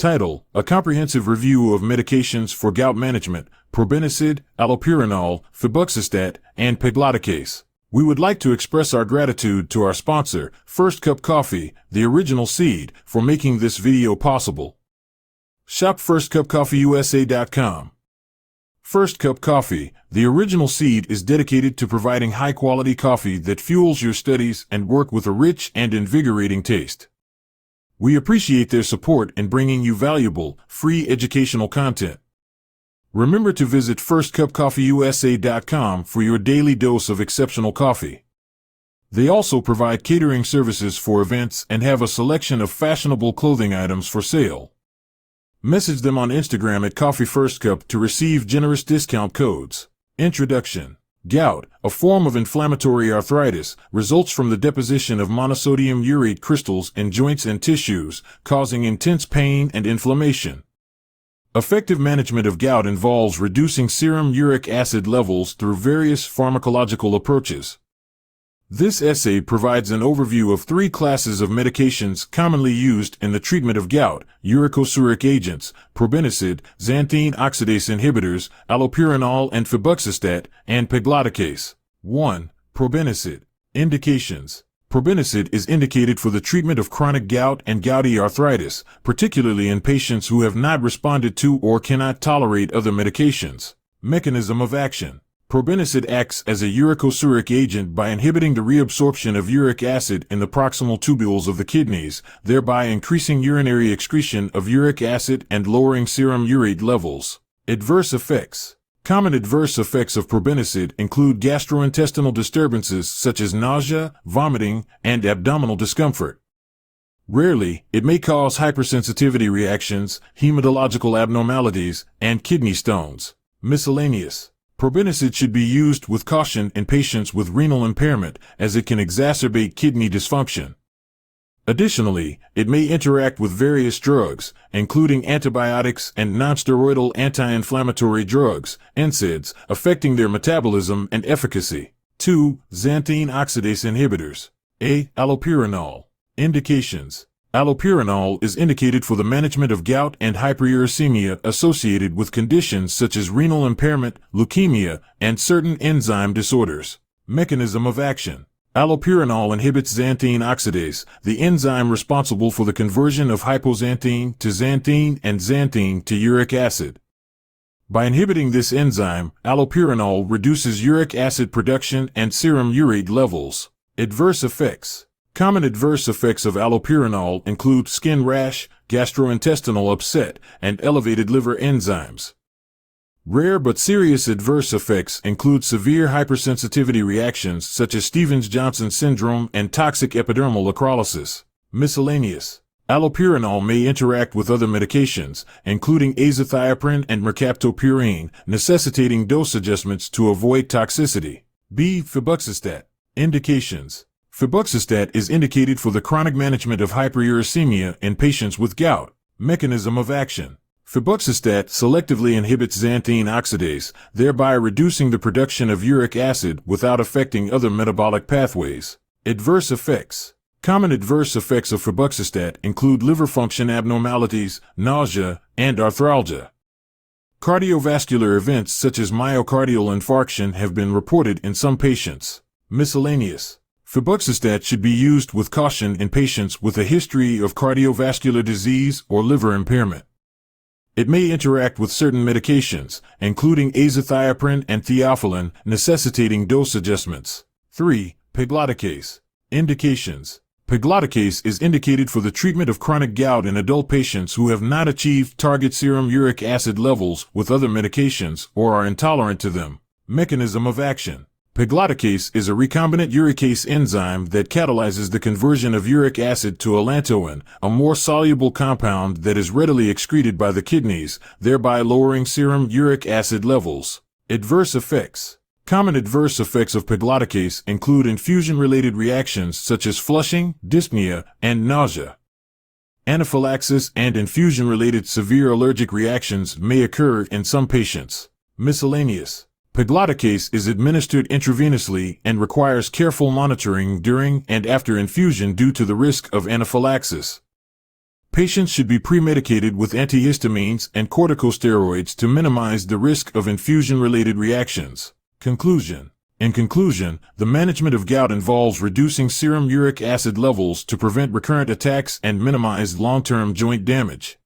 Title: A Comprehensive Review of Medications for Gout Management, Probenecid, Allopurinol, Febuxostat, and Pegloticase. We would like to express our gratitude to our sponsor, First Cup Coffee, the original seed, for making this video possible. Shop firstcupcoffeeusa.com. First Cup Coffee, the original seed, is dedicated to providing high-quality coffee that fuels your studies and work with a rich and invigorating taste. We appreciate their support in bringing you valuable, free educational content. Remember to visit firstcupcoffeeusa.com for your daily dose of exceptional coffee. They also provide catering services for events and have a selection of fashionable clothing items for sale. Message them on Instagram at CoffeeFirstCup to receive generous discount codes. Introduction. Gout, a form of inflammatory arthritis, results from the deposition of monosodium urate crystals in joints and tissues, causing intense pain and inflammation. Effective management of gout involves reducing serum uric acid levels through various pharmacological approaches. This essay provides an overview of three classes of medications commonly used in the treatment of gout: uricosuric agents, probenecid, xanthine oxidase inhibitors, allopurinol and febuxostat, and pegloticase. 1. Probenecid. Indications. Probenecid is indicated for the treatment of chronic gout and gouty arthritis, particularly in patients who have not responded to or cannot tolerate other medications. Mechanism of action. Probenecid acts as a uricosuric agent by inhibiting the reabsorption of uric acid in the proximal tubules of the kidneys, thereby increasing urinary excretion of uric acid and lowering serum urate levels. Adverse effects. Common adverse effects of probenecid include gastrointestinal disturbances such as nausea, vomiting, and abdominal discomfort. Rarely, it may cause hypersensitivity reactions, hematological abnormalities, and kidney stones. Miscellaneous. Probenecid should be used with caution in patients with renal impairment, as it can exacerbate kidney dysfunction. Additionally, it may interact with various drugs, including antibiotics and nonsteroidal anti-inflammatory drugs, NSAIDs, affecting their metabolism and efficacy. 2. Xanthine oxidase inhibitors. Allopurinol. Indications. Allopurinol is indicated for the management of gout and hyperuricemia associated with conditions such as renal impairment, leukemia, and certain enzyme disorders. Mechanism of action. Allopurinol inhibits xanthine oxidase, the enzyme responsible for the conversion of hypoxanthine to xanthine and xanthine to uric acid. By inhibiting this enzyme, allopurinol reduces uric acid production and serum urate levels. Adverse effects. Common adverse effects of allopurinol include skin rash, gastrointestinal upset, and elevated liver enzymes. Rare but serious adverse effects include severe hypersensitivity reactions such as Stevens-Johnson syndrome and toxic epidermal necrolysis. Miscellaneous. Allopurinol may interact with other medications, including azathioprine and mercaptopurine, necessitating dose adjustments to avoid toxicity. B. Febuxostat. Indications. Febuxostat is indicated for the chronic management of hyperuricemia in patients with gout. Mechanism of action. Febuxostat selectively inhibits xanthine oxidase, thereby reducing the production of uric acid without affecting other metabolic pathways. Adverse effects. Common adverse effects of febuxostat include liver function abnormalities, nausea, and arthralgia. Cardiovascular events such as myocardial infarction have been reported in some patients. Miscellaneous. Febuxostat should be used with caution in patients with a history of cardiovascular disease or liver impairment. It may interact with certain medications, including azathioprine and theophylline, necessitating dose adjustments. 3. Pegloticase. Indications. Pegloticase is indicated for the treatment of chronic gout in adult patients who have not achieved target serum uric acid levels with other medications or are intolerant to them. Mechanism of action. Pegloticase is a recombinant uricase enzyme that catalyzes the conversion of uric acid to allantoin, a more soluble compound that is readily excreted by the kidneys, thereby lowering serum uric acid levels. Adverse effects. Common adverse effects of pegloticase include infusion-related reactions such as flushing, dyspnea, and nausea. Anaphylaxis and infusion-related severe allergic reactions may occur in some patients. Miscellaneous. Pegloticase is administered intravenously and requires careful monitoring during and after infusion due to the risk of anaphylaxis. Patients should be premedicated with antihistamines and corticosteroids to minimize the risk of infusion-related reactions. Conclusion. In conclusion, the management of gout involves reducing serum uric acid levels to prevent recurrent attacks and minimize long-term joint damage.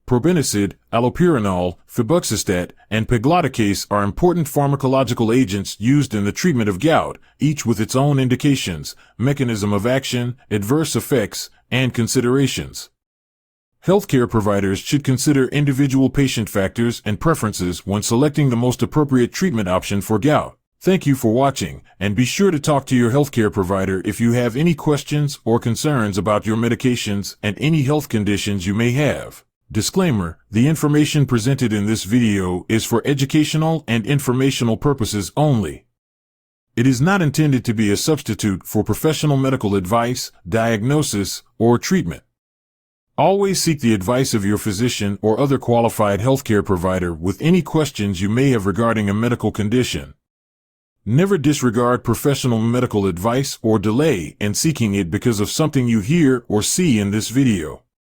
Probenecid, Allopurinol, Febuxostat, and Pegloticase are important pharmacological agents used in the treatment of gout, each with its own indications, mechanism of action, adverse effects, and considerations. Healthcare providers should consider individual patient factors and preferences when selecting the most appropriate treatment option for gout. Thank you for watching, and be sure to talk to your healthcare provider if you have any questions or concerns about your medications and any health conditions you may have. Disclaimer: the information presented in this video is for educational and informational purposes only. It is not intended to be a substitute for professional medical advice, diagnosis, or treatment. Always seek the advice of your physician or other qualified healthcare provider with any questions you may have regarding a medical condition. Never disregard professional medical advice or delay in seeking it because of something you hear or see in this video.